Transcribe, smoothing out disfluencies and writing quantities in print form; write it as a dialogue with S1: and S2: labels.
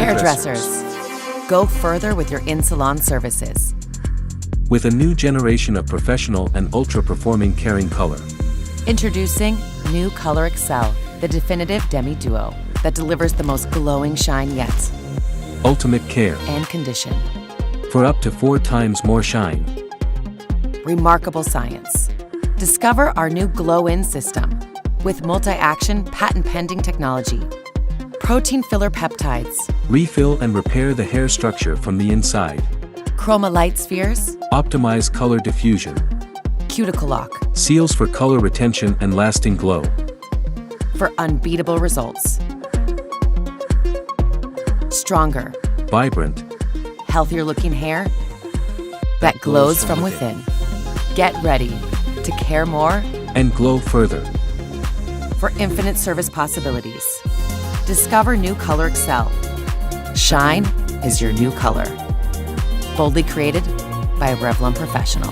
S1: Hairdressers. Go further with your in-salon services.
S2: With a new generation of professional and ultra-performing caring color.
S1: Introducing New Color Excel, the definitive demi-duo that delivers the most glowing shine yet.
S2: Ultimate care.
S1: And condition.
S2: For up to 4 times more shine.
S1: Remarkable science. Discover our new Glow-In system with multi-action, patent-pending technology. Protein filler peptides.
S2: Refill and repair the hair structure from the inside.
S1: Chroma light spheres.
S2: Optimize color diffusion.
S1: Cuticle lock.
S2: Seals for color retention and lasting glow.
S1: For unbeatable results. Stronger.
S2: Vibrant.
S1: Healthier looking hair that glows from within. Get ready to care more
S2: and glow further.
S1: For infinite service possibilities. Discover New Color Excel. Shine is your new color. Boldly created by a Revlon professional.